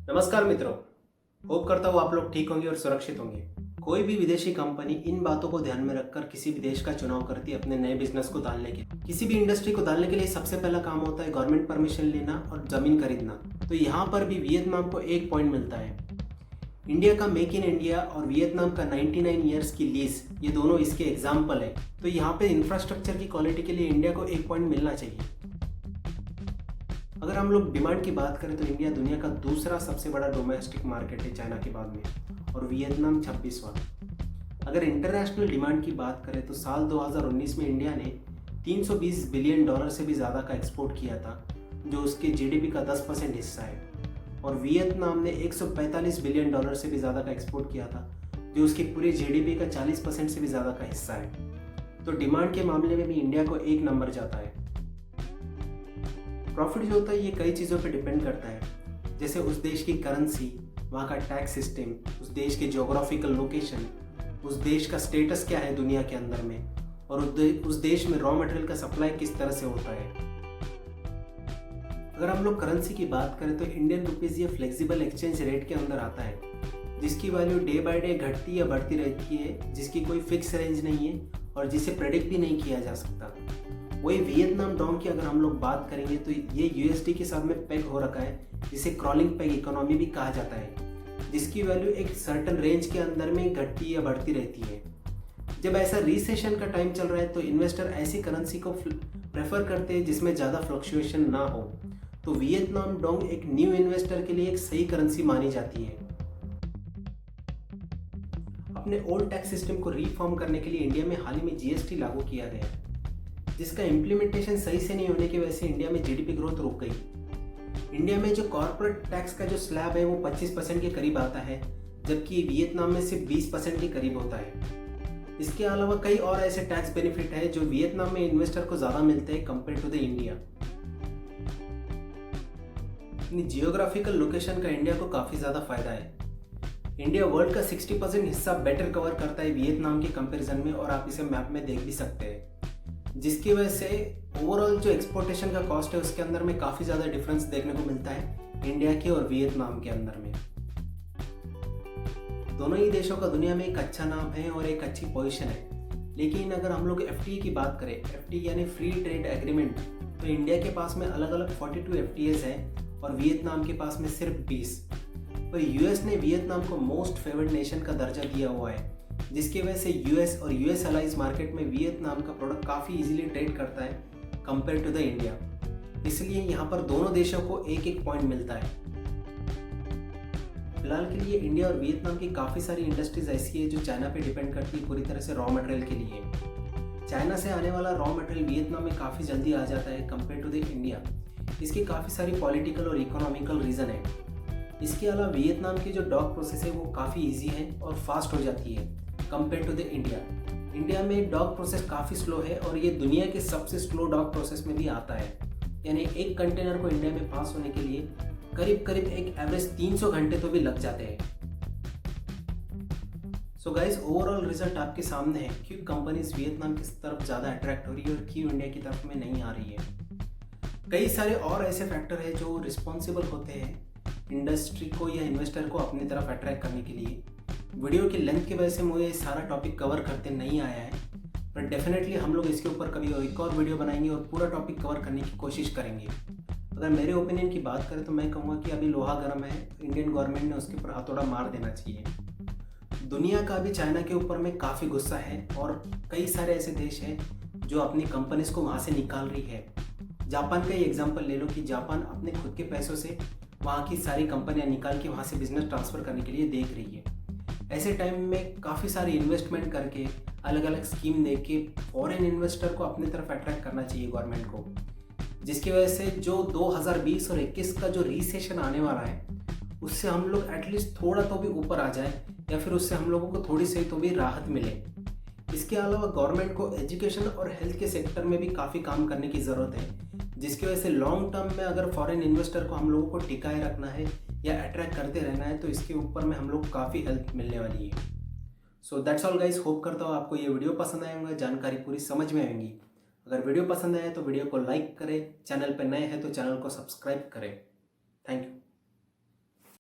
नमस्कार मित्रों। होप करता हूँ आप लोग ठीक होंगे और सुरक्षित होंगे। कोई भी विदेशी कंपनी इन बातों को ध्यान में रखकर किसी भी देश का चुनाव करती है अपने नए बिजनेस को डालने के। किसी भी इंडस्ट्री को डालने के लिए सबसे पहला काम होता है गवर्नमेंट परमिशन लेना और जमीन खरीदना। तो यहाँ पर भी वियतनाम को एक पॉइंट मिलता है। इंडिया का मेक इन इंडिया और वियतनाम का 99 ईयर्स की लीज, ये दोनों इसके एग्जाम्पल है। तो यहाँ पे इंफ्रास्ट्रक्चर की क्वालिटी के लिए इंडिया को एक पॉइंट मिलना चाहिए। अगर हम लोग डिमांड की बात करें तो इंडिया दुनिया का दूसरा सबसे बड़ा डोमेस्टिक मार्केट है चाइना के बाद में, और वियतनाम 26वां। अगर इंटरनेशनल डिमांड की बात करें तो साल 2019 में इंडिया ने 320 बिलियन डॉलर से भी ज़्यादा का एक्सपोर्ट किया था, जो उसके जीडीपी का 10% हिस्सा है। और वियतनाम ने 145 बिलियन डॉलर से भी ज़्यादा का एक्सपोर्ट किया था, जो उसके पूरे जीडीपी का 40% से भी ज़्यादा का हिस्सा है। तो डिमांड के मामले में भी इंडिया को एक नंबर जाता है। प्रॉफिट जो होता है ये कई चीज़ों पे डिपेंड करता है, जैसे उस देश की करेंसी, वहाँ का टैक्स सिस्टम, उस देश के ज्योग्राफिकल लोकेशन, उस देश का स्टेटस क्या है दुनिया के अंदर में, और उस देश में रॉ मटेरियल का सप्लाई किस तरह से होता है। अगर हम लोग करेंसी की बात करें तो इंडियन रुपीज़ ये फ्लेक्सिबल एक्सचेंज रेट के अंदर आता है, जिसकी वैल्यू डे बाय डे घटती या बढ़ती रहती है, जिसकी कोई फिक्स रेंज नहीं है और जिसे प्रेडिक्ट भी नहीं किया जा सकता। वही वियतनाम डोंग की अगर हम लोग बात करेंगे तो ये यूएसडी के साथ में पेग हो रखा है, जिसे क्रॉलिंग पेग इकोनॉमी भी कहा जाता है, जिसकी वैल्यू एक सर्टन रेंज के अंदर में घटती या बढ़ती रहती है। जब ऐसा रिसेशन का टाइम चल रहा है तो इन्वेस्टर ऐसी करेंसी को प्रेफर करते हैं जिसमें ज़्यादा फ्लक्चुएशन ना हो। तो वियतनाम डोंग एक न्यू इन्वेस्टर के लिए एक सही करेंसी मानी जाती है। अपने ओल्ड टैक्स सिस्टम को रिफॉर्म करने के लिए इंडिया में हाल ही में जीएसटी लागू किया गया, जिसका इम्प्लीमेंटेशन सही से नहीं होने की वजह से इंडिया में जीडीपी ग्रोथ रुक गई। इंडिया में जो कॉर्पोरेट टैक्स का जो स्लैब है वो 25% के करीब आता है, जबकि वियतनाम में सिर्फ 20% के करीब होता है। इसके अलावा कई और ऐसे टैक्स बेनिफिट है जो वियतनाम में इन्वेस्टर को ज़्यादा मिलते हैं कंपेयर टू द इंडिया। अपनी जियोग्राफिकल लोकेशन का इंडिया को काफ़ी ज़्यादा फायदा है। इंडिया वर्ल्ड का 60% हिस्सा बेटर कवर करता है वियतनाम के कंपैरिजन में, और आप इसे मैप में देख भी सकते हैं, जिसकी वजह से ओवरऑल जो एक्सपोर्टेशन का कॉस्ट है उसके अंदर में काफ़ी ज़्यादा डिफरेंस देखने को मिलता है इंडिया के और वियतनाम के अंदर में। दोनों ही देशों का दुनिया में एक अच्छा नाम है और एक अच्छी पोजीशन है। लेकिन अगर हम लोग एफटीए की बात करें, एफटीए यानी फ्री ट्रेड एग्रीमेंट, तो इंडिया के पास में अलग अलग 42 एफटीएस हैं और वियतनाम के पास में सिर्फ 20। और यूएस ने वियतनाम को मोस्ट फेवर्ड नेशन का दर्जा दिया हुआ है, जिसकी वजह से यूएस और यूएस अलाइज मार्केट में वियतनाम का प्रोडक्ट काफ़ी इजीली ट्रेड करता है कंपेयर टू द इंडिया। इसलिए यहाँ पर दोनों देशों को एक एक पॉइंट मिलता है। फिलहाल के लिए इंडिया और वियतनाम की काफ़ी सारी इंडस्ट्रीज ऐसी है जो चाइना पे डिपेंड करती है पूरी तरह से रॉ मटेरियल के लिए। चाइना से आने वाला रॉ मटेरियल वियतनाम में काफ़ी जल्दी आ जाता है कंपेयर टू द इंडिया। इसकी काफ़ी सारी पॉलिटिकल और इकोनॉमिकल रीज़न है। इसके अलावा वियतनाम की जो डॉक प्रोसेस है वो काफ़ी ईजी है और फास्ट हो जाती है compare to the India. India में डॉक प्रोसेस काफ़ी स्लो है और ये दुनिया के सबसे स्लो डॉक प्रोसेस में भी आता है। यानी एक कंटेनर को इंडिया में पास होने के लिए करीब करीब एक एवरेज 300 घंटे तो भी लग जाते हैं। सो गाइस, ओवरऑल रिजल्ट आपके सामने है, क्यों कंपनीज वियतनाम की तरफ ज़्यादा अट्रैक्ट हो रही है और क्यों इंडिया की तरफ में नहीं आ रही है। कई सारे और ऐसे फैक्टर है जो रिस्पॉन्सिबल होते हैं इंडस्ट्री को या इन्वेस्टर को अपनी तरफ अट्रैक्ट करने के लिए। वीडियो की लेंथ की वजह से मुझे सारा टॉपिक कवर करते नहीं आया है, पर डेफिनेटली हम लोग इसके ऊपर कभी एक और वीडियो बनाएंगे और पूरा टॉपिक कवर करने की कोशिश करेंगे। अगर मेरे ओपिनियन की बात करें तो मैं कहूँगा कि अभी लोहा गर्म है, इंडियन गवर्नमेंट ने उसके ऊपर हथौड़ा मार देना चाहिए। दुनिया का भी चाइना के ऊपर में काफ़ी गुस्सा है और कई सारे ऐसे देश हैं जो अपनी कंपनीज को वहाँ से निकाल रही है। जापान का ही एग्जाम्पल ले लो कि जापान अपने खुद के पैसों से वहाँ की सारी कंपनियाँ निकाल के वहाँ से बिजनेस ट्रांसफ़र करने के लिए देख रही है। ऐसे टाइम में काफ़ी सारी इन्वेस्टमेंट करके अलग अलग स्कीम दे के फॉरेन इन्वेस्टर को अपनी तरफ अट्रैक्ट करना चाहिए गवर्नमेंट को, जिसकी वजह से जो 2020 और 21 का जो रिसेशन आने वाला है उससे हम लोग एटलीस्ट थोड़ा तो भी ऊपर आ जाए, या फिर उससे हम लोगों को थोड़ी सी तो भी राहत मिले। इसके अलावा गवर्नमेंट को एजुकेशन और हेल्थ के सेक्टर में भी काफ़ी काम करने की ज़रूरत है, जिसकी वजह से लॉन्ग टर्म में अगर फॉरेन इन्वेस्टर को हम लोगों को टिकाए रखना है या अट्रैक्ट करते रहना है तो इसके ऊपर में हम लोग काफ़ी हेल्प मिलने वाली है। So that's all guys, hope करता हूँ आपको ये वीडियो पसंद आए होंगे, जानकारी पूरी समझ में आएंगी। अगर वीडियो पसंद आए तो वीडियो को लाइक करें, चैनल पर नए हैं तो चैनल को सब्सक्राइब करें। Thank you.